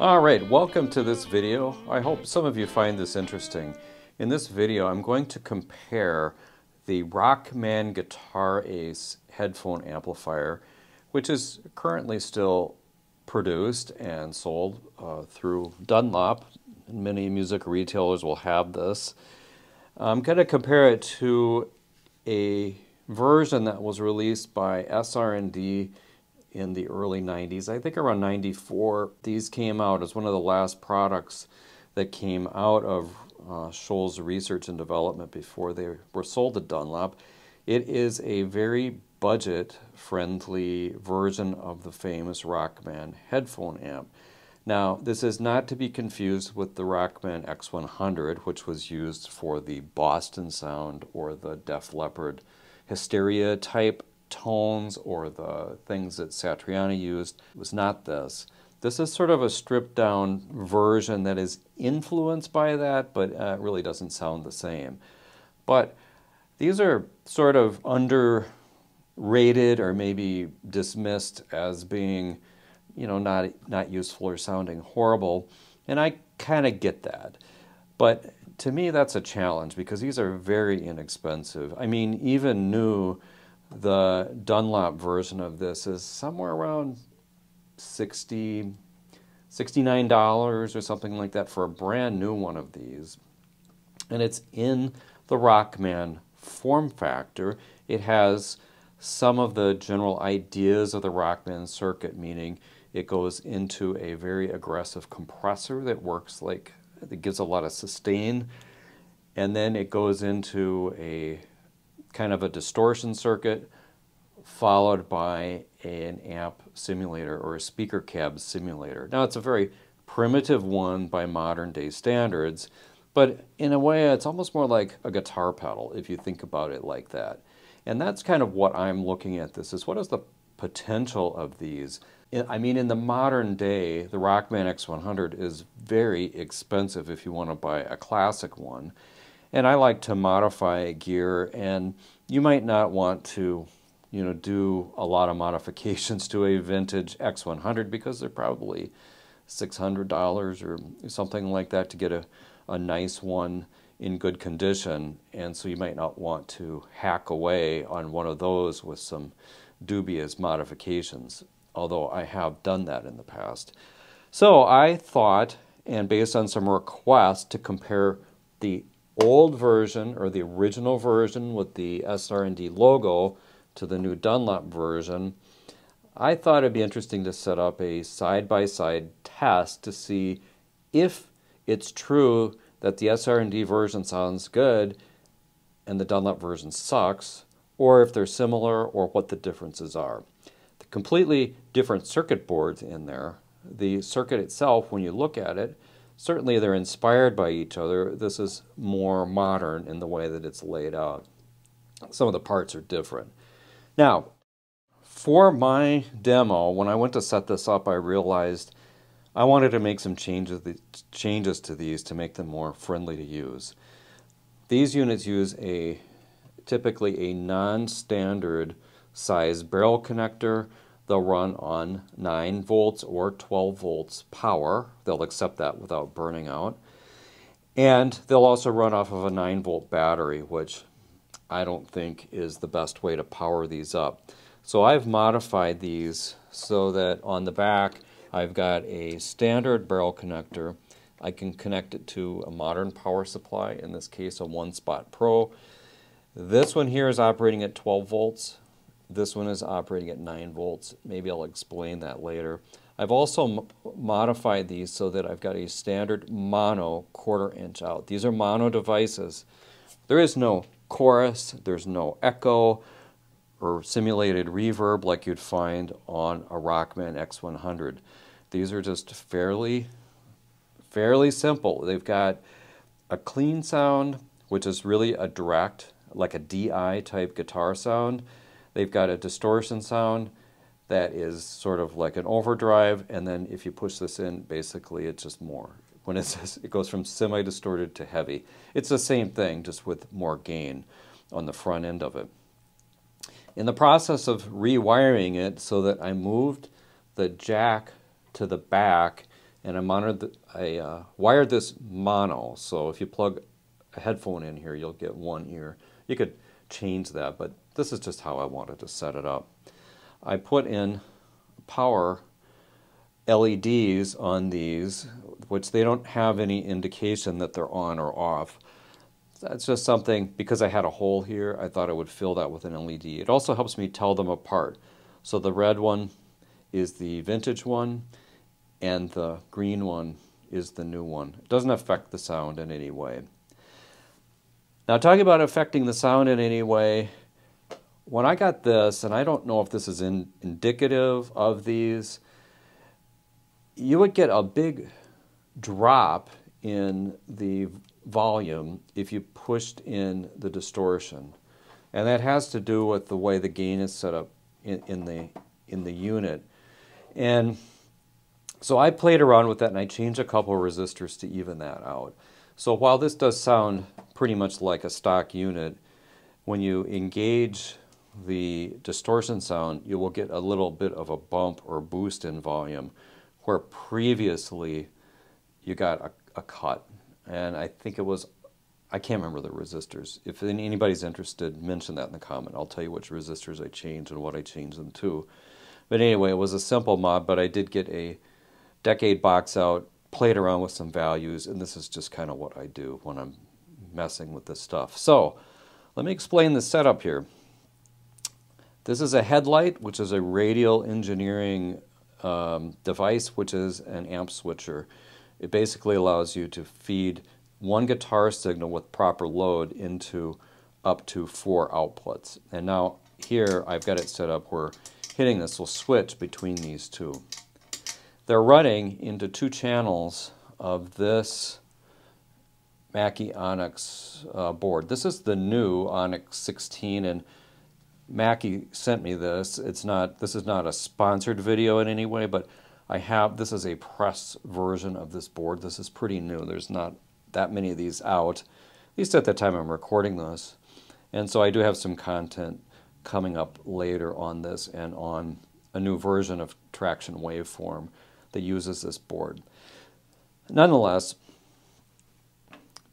Alright, welcome to this video. I hope some of you find this interesting. In this video I'm going to compare the Rockman Guitar Ace headphone amplifier, which is currently still produced and sold through Dunlop. Many music retailers will have this. I'm going to compare it to a version that was released by SR&D in the early 90s. I think around 94. These came out as one of the last products that came out of Scholz Research and Development before they were sold to Dunlop. It is a very budget-friendly version of the famous Rockman headphone amp. Now, this is not to be confused with the Rockman X100, which was used for the Boston sound or the Leopard Hysteria type tones or the things that Satriani used. It was not this. This is sort of a stripped down version that is influenced by that, but really doesn't sound the same. But these are sort of underrated or maybe dismissed as being, you know, not useful or sounding horrible, and I kind of get that. But to me that's a challenge because these are very inexpensive. I mean, even new, the Dunlop version of this is somewhere around $69 or something like that for a brand new one of these. And it's in the Rockman form factor. It has some of the general ideas of the Rockman circuit, meaning it goes into a very aggressive compressor that works like, it gives a lot of sustain, and then it goes into a kind of a distortion circuit followed by an amp simulator or a speaker cab simulator. Now it's a very primitive one by modern day standards, but in a way it's almost more like a guitar pedal if you think about it like that. And that's kind of what I'm looking at this is, what is the potential of these? I mean, in the modern day, the Rockman X100 is very expensive if you want to buy a classic one. And I like to modify gear, and you might not want to, you know, do a lot of modifications to a vintage X100 because they're probably $600 or something like that to get a nice one in good condition. And so you might not want to hack away on one of those with some dubious modifications, although I have done that in the past. So I thought, and based on some requests, to compare the old version or the original version with the SR&D logo to the new Dunlop version, I thought it'd be interesting to set up a side-by-side test to see if it's true that the SR&D version sounds good and the Dunlop version sucks, or if they're similar or what the differences are. The completely different circuit boards in there. The circuit itself, when you look at it, certainly they're inspired by each other. This is more modern in the way that it's laid out. Some of the parts are different. Now, for my demo, when I went to set this up, I realized I wanted to make some changes to these to make them more friendly to use. These units use typically a non-standard size barrel connector. They'll run on 9 volts or 12 volts power. They'll accept that without burning out. And they'll also run off of a 9-volt battery, which I don't think is the best way to power these up. So I've modified these so that on the back I've got a standard barrel connector. I can connect it to a modern power supply, in this case a One Spot Pro. This one here is operating at 12 volts. This one is operating at 9 volts. Maybe I'll explain that later. I've also modified these so that I've got a standard mono 1/4 inch out. These are mono devices. There is no chorus, there's no echo or simulated reverb like you'd find on a Rockman X100. These are just fairly simple. They've got a clean sound, which is really a direct, like a DI type guitar sound. They've got a distortion sound that is sort of like an overdrive, and then if you push this in, basically it's just more. When it says it goes from semi-distorted to heavy. It's the same thing, just with more gain on the front end of it. In the process of rewiring it so that I moved the jack to the back and I wired this mono, so if you plug a headphone in here, you'll get one ear. You could change that, but this is just how I wanted to set it up. I put in power LEDs on these, which they don't have any indication that they're on or off. That's just something, because I had a hole here, I thought I would fill that with an LED. It also helps me tell them apart. So the red one is the vintage one, and the green one is the new one. It doesn't affect the sound in any way. Now, talking about affecting the sound in any way, when I got this, and I don't know if this is indicative of these, you would get a big drop in the volume if you pushed in the distortion. And that has to do with the way the gain is set up in the unit. And so I played around with that, and I changed a couple of resistors to even that out. So while this does sound pretty much like a stock unit, when you engage the distortion sound, you will get a little bit of a bump or boost in volume, where previously you got a cut. And I think it was, I can't remember the resistors. If anybody's interested, mention that in the comment. I'll tell you which resistors I changed and what I changed them to. But anyway, it was a simple mod, but I did get a decade box out, played around with some values, and this is just kind of what I do when I'm messing with this stuff. So let me explain the setup here. This is a headlight, which is a radial engineering device, which is an amp switcher. It basically allows you to feed one guitar signal with proper load into up to 4 outputs. And now here I've got it set up where hitting this will switch between these two. They're running into 2 channels of this Mackie Onyx board. This is the new Onyx 16, and Mackie sent me this. This is not a sponsored video in any way, but this is a press version of this board. This is pretty new. There's not that many of these out, at least at the time I'm recording this. And so I do have some content coming up later on this and on a new version of Traction Waveform that uses this board. Nonetheless,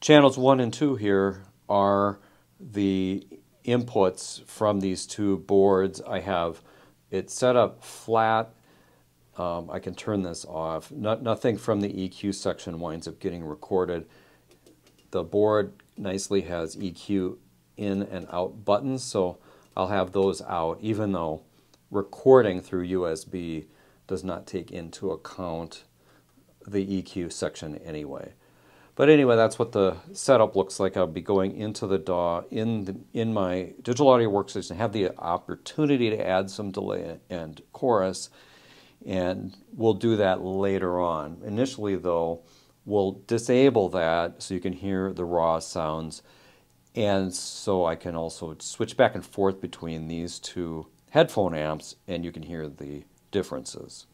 channels 1 and 2 here are the inputs from these 2 boards. I have it set up flat. I can turn this off. Nothing from the EQ section winds up getting recorded. The board nicely has EQ in and out buttons, so I'll have those out, even though recording through USB does not take into account the EQ section anyway. But anyway, that's what the setup looks like. I'll be going into the DAW in my digital audio workstation, have the opportunity to add some delay and chorus, and we'll do that later on. Initially, though, we'll disable that so you can hear the raw sounds, and so I can also switch back and forth between these 2 headphone amps, and you can hear the differences.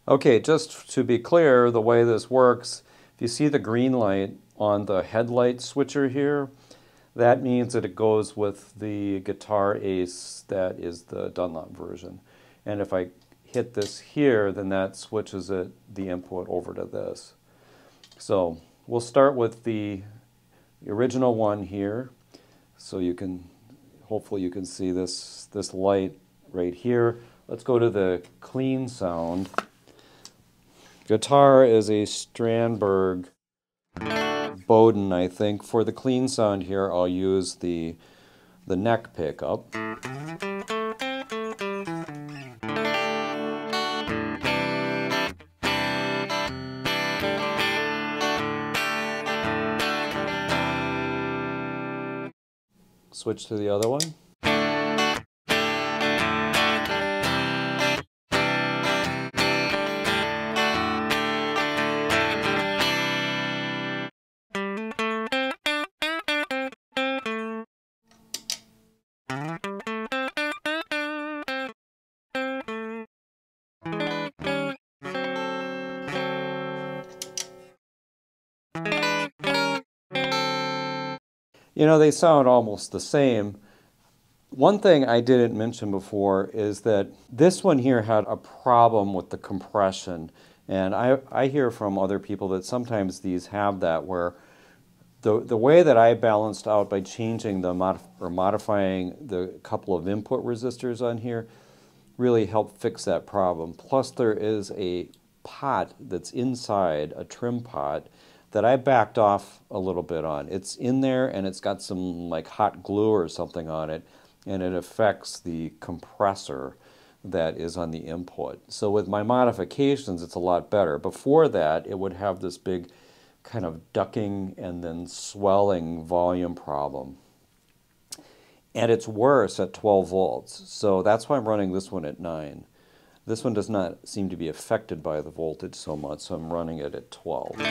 Okay, just to be clear, the way this works, if you see the green light on the headlight switcher here, that means that it goes with the Guitar Ace that is the Dunlop version. And if I hit this here, then that switches the input over to this. So we'll start with the original one here. So you can, hopefully you can see this light right here. Let's go to the clean sound. Guitar is a Strandberg Bowden, I think. For the clean sound here, I'll use the neck pickup. Switch to the other one. You know, they sound almost the same, One thing I didn't mention before is that this one here had a problem with the compression. And I hear from other people that sometimes these have that, where the way that I balanced out by changing the modifying the couple of input resistors on here really helped fix that problem. Plus there is a pot that's inside, a trim pot, that I backed off a little bit on. It's in there and it's got some like hot glue or something on it, and it affects the compressor that is on the input. So with my modifications, it's a lot better. Before that, it would have this big kind of ducking and then swelling volume problem. And it's worse at 12 volts. So that's why I'm running this one at 9. This one does not seem to be affected by the voltage so much, so I'm running it at 12.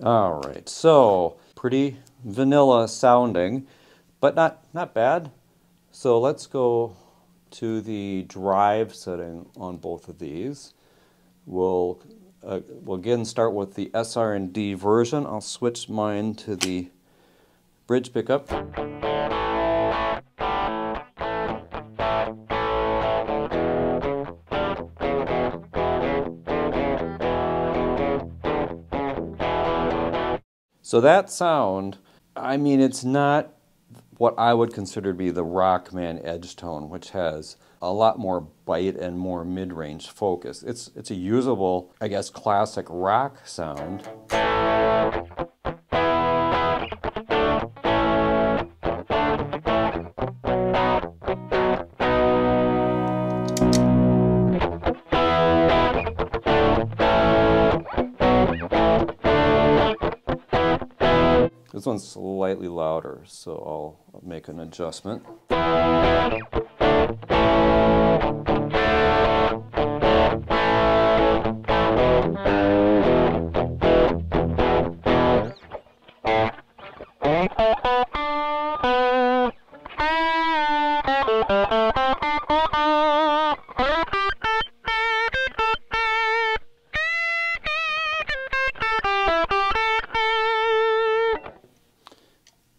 All right, so pretty vanilla sounding, but not bad. So let's go to the drive setting on both of these. We'll again start with the SR&D version. I'll switch mine to the bridge pickup. So that sound, I mean, it's not what I would consider to be the Rockman edge tone, which has a lot more bite and more mid-range focus. It's a usable, I guess, classic rock sound. This one's slightly louder, so I'll make an adjustment.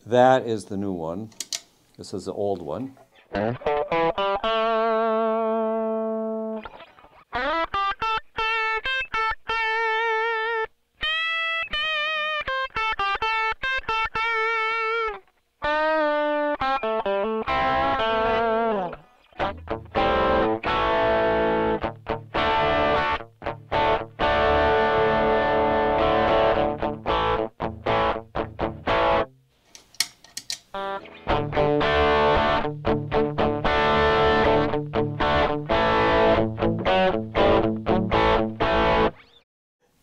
That is the new one. This is the old one.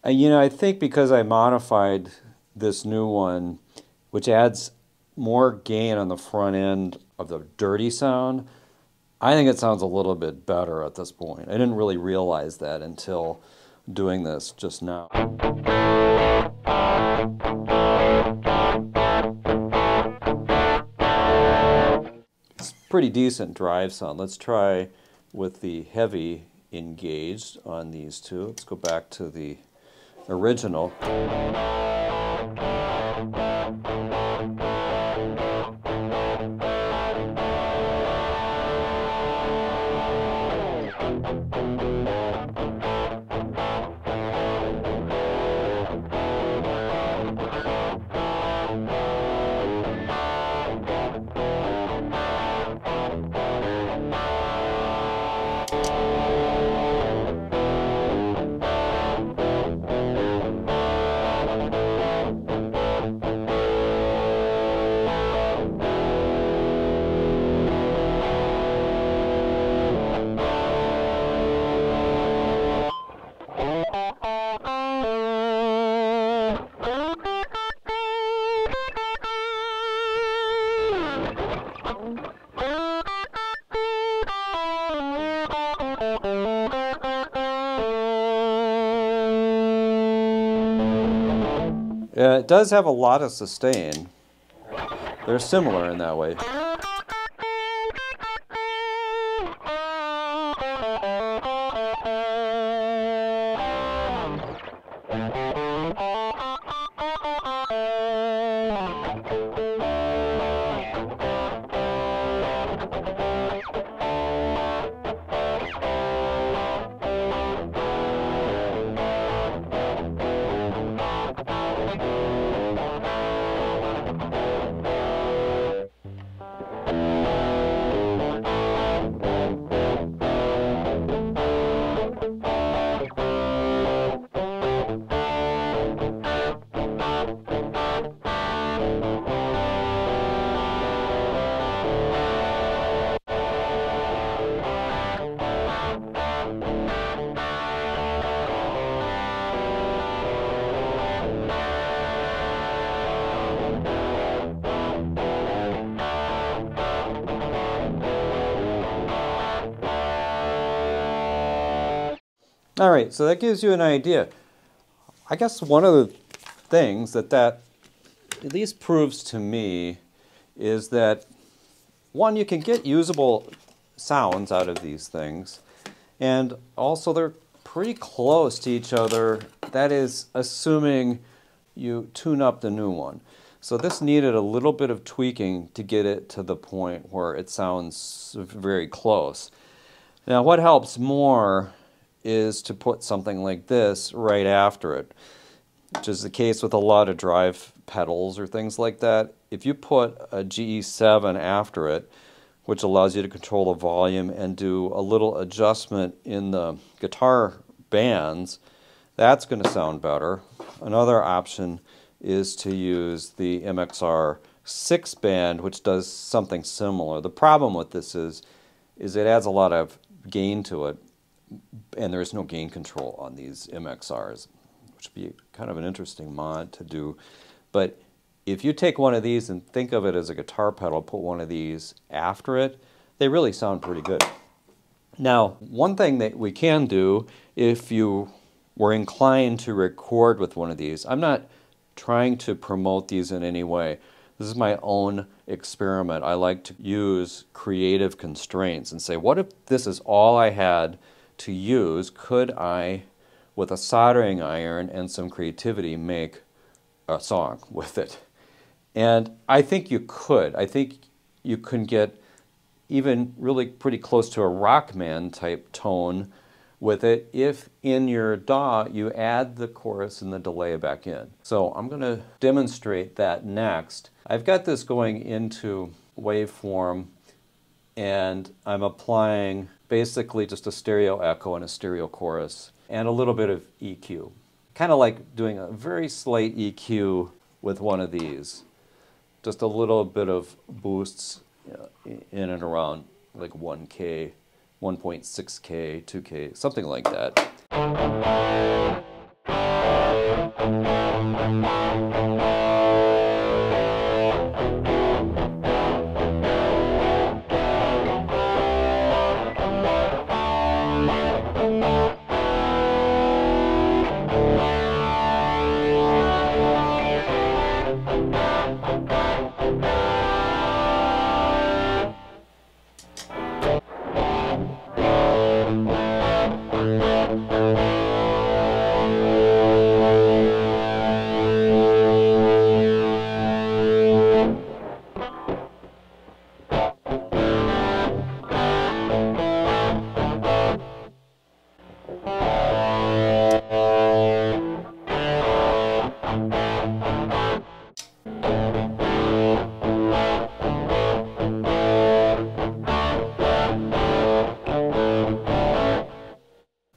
You know, I think because I modified this new one, which adds more gain on the front end of the dirty sound, I think it sounds a little bit better at this point. I didn't really realize that until doing this just now. It's pretty decent drive sound. Let's try with the heavy engaged on these two. Let's go back to the original. It does have a lot of sustain. They're similar in that way. All right, so that gives you an idea. I guess one of the things that at least proves to me is that, one, you can get usable sounds out of these things, and also they're pretty close to each other. That is, assuming you tune up the new one. So this needed a little bit of tweaking to get it to the point where it sounds very close. Now, what helps more is to put something like this right after it, which is the case with a lot of drive pedals or things like that. If you put a GE7 after it, which allows you to control the volume and do a little adjustment in the guitar bands, that's going to sound better. Another option is to use the MXR 6-band, which does something similar. The problem with this is it adds a lot of gain to it, and there is no gain control on these MXRs, which would be kind of an interesting mod to do. But if you take one of these and think of it as a guitar pedal, put one of these after it, they really sound pretty good. Now, one thing that we can do if you were inclined to record with one of these, I'm not trying to promote these in any way. This is my own experiment. I like to use creative constraints and say, what if this is all I had to use? Could I, with a soldering iron and some creativity, make a song with it? And I think you could. I think you can get even really pretty close to a Rockman type tone with it if in your DAW you add the chorus and the delay back in. So I'm going to demonstrate that next. I've got this going into waveform, and I'm applying basically just a stereo echo and a stereo chorus and a little bit of EQ. Kind of like doing a very slight EQ with one of these. Just a little bit of boosts in and around like 1K, 1.6K, 2K, something like that.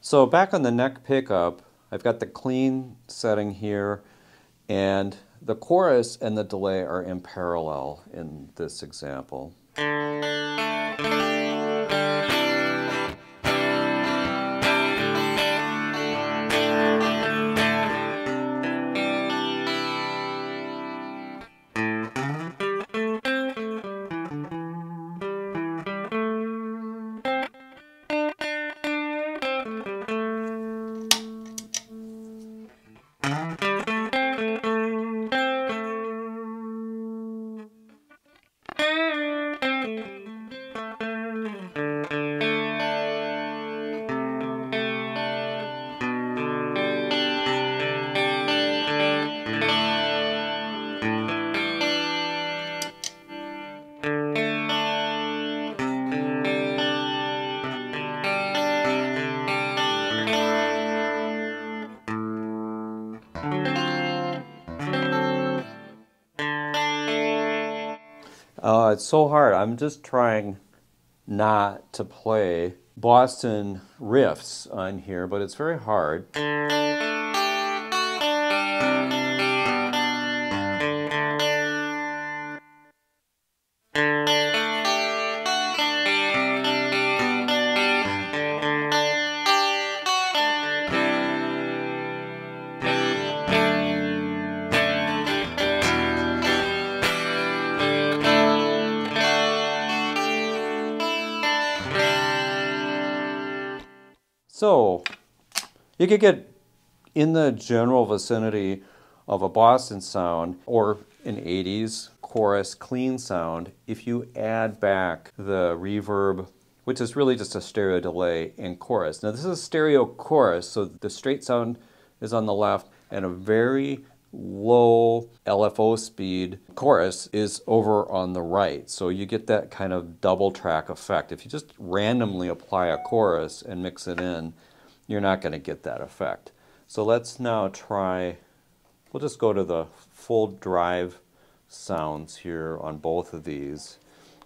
So back on the neck pickup, I've got the clean setting here, and the chorus and the delay are in parallel in this example. It's so hard. I'm just trying not to play Boston riffs on here, but it's very hard. So, you could get in the general vicinity of a Boston sound or an 80s chorus clean sound if you add back the reverb, which is really just a stereo delay, and chorus. Now this is a stereo chorus, so the straight sound is on the left and a very low LFO speed chorus is over on the right. So you get that kind of double track effect. If you just randomly apply a chorus and mix it in, you're not going to get that effect. So let's now try, we'll just go to the full drive sounds here on both of these.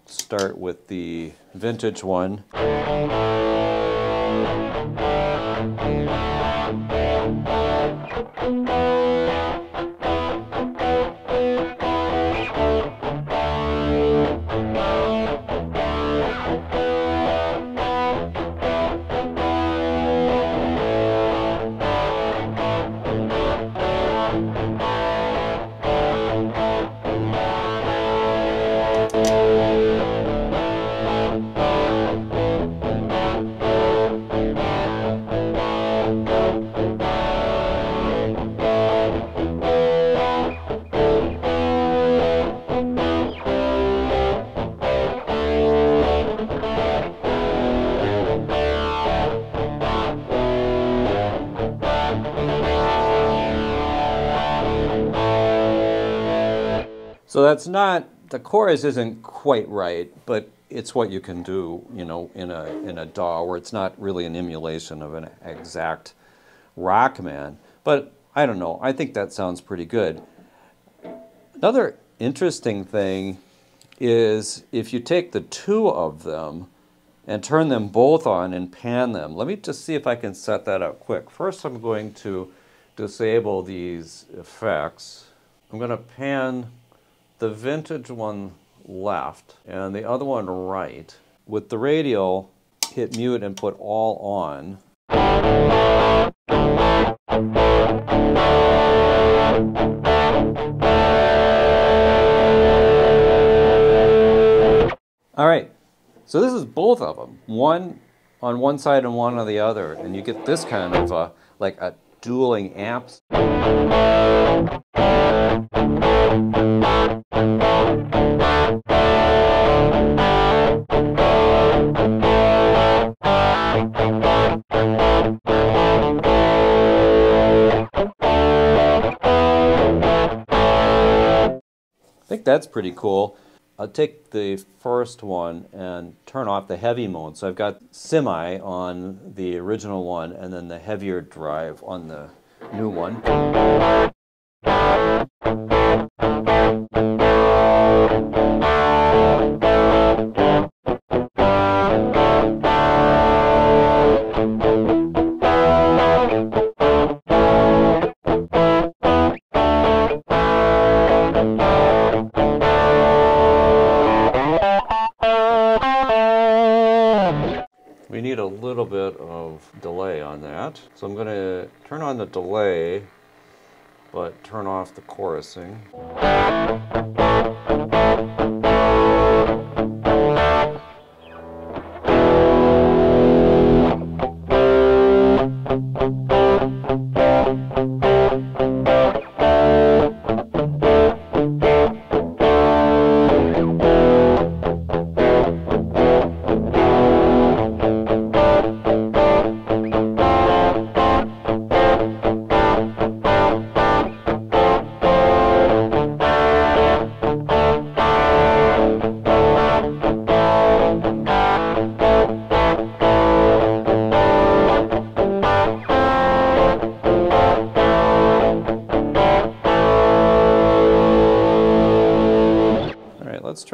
Start with the vintage one. So that's not, the chorus isn't quite right, but it's what you can do, you know, in a DAW where it's not really an emulation of an exact Rockman. But I don't know, I think that sounds pretty good. Another interesting thing is if you take the two of them and turn them both on and pan them. Let me just see if I can set that up quick. First I'm going to disable these effects. I'm going to pan the vintage one left and the other one right. With the radial, hit mute and put all on. All right, so this is both of them. One on one side and one on the other, and you get this kind of like a dueling amps. I think that's pretty cool. I'll take the first one and turn off the heavy mode. So I've got semi on the original one and then the heavier drive on the new one. We need a little bit of delay on that. So I'm going to turn on the delay, but turn off the chorusing.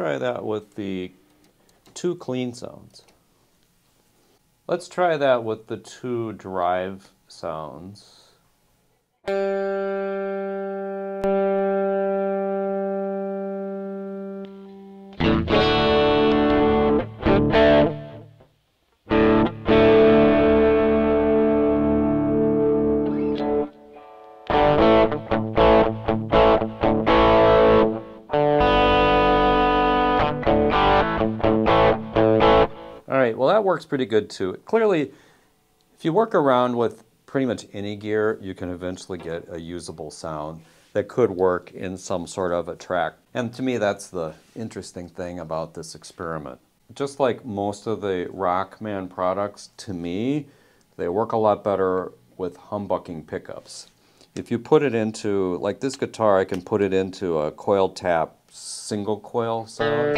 try that with the 2 clean sounds. Let's try that with the 2 drive sounds. Alright, well that works pretty good too. Clearly, if you work around with pretty much any gear, you can eventually get a usable sound that could work in some sort of a track. And to me, that's the interesting thing about this experiment. Just like most of the Rockman products, to me, they work a lot better with humbucking pickups. If you put it into, like this guitar, I can put it into a coil tap single coil sound.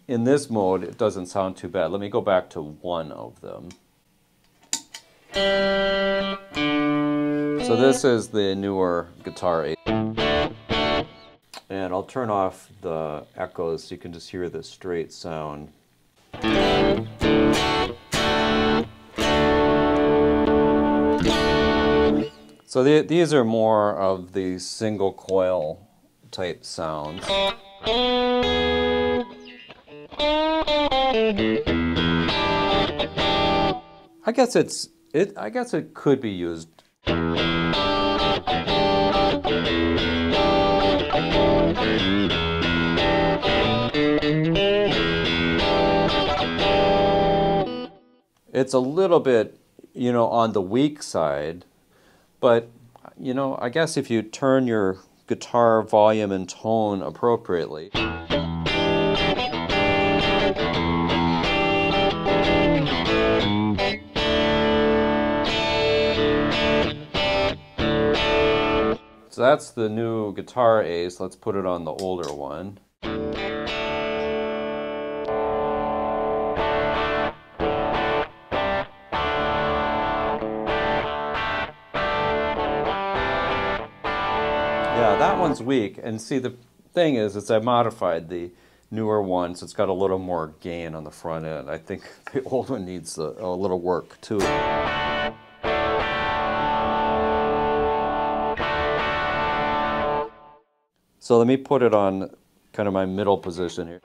In this mode, it doesn't sound too bad. Let me go back to one of them. So this is the newer Guitar 8. And I'll turn off the echoes so you can just hear the straight sound. So these are more of the single coil type sounds. I guess it could be used. It's a little bit, on the weak side, but, I guess if you turn your guitar volume and tone appropriately. So that's the new Guitar Ace. Let's put it on the older one. Yeah, that one's weak. And see, the thing is I modified the newer one, so it's got a little more gain on the front end. I think the old one needs a little work too. So let me put it on kind of my middle position here.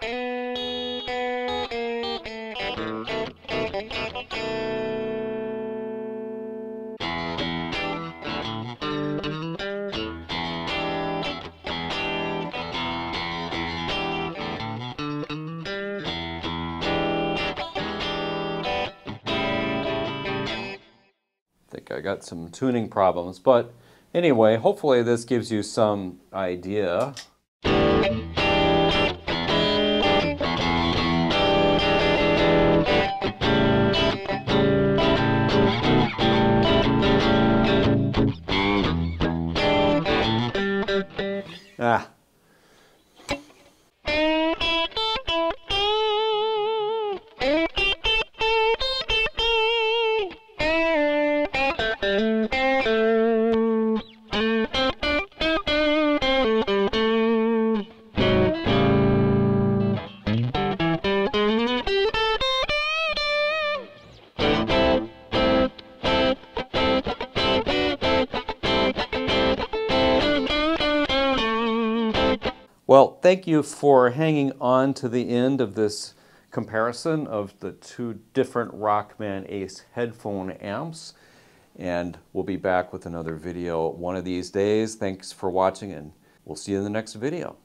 I think I got some tuning problems, but anyway, hopefully this gives you some idea. Well, thank you for hanging on to the end of this comparison of the 2 different Rockman Ace headphone amps. And we'll be back with another video one of these days. Thanks for watching, and we'll see you in the next video.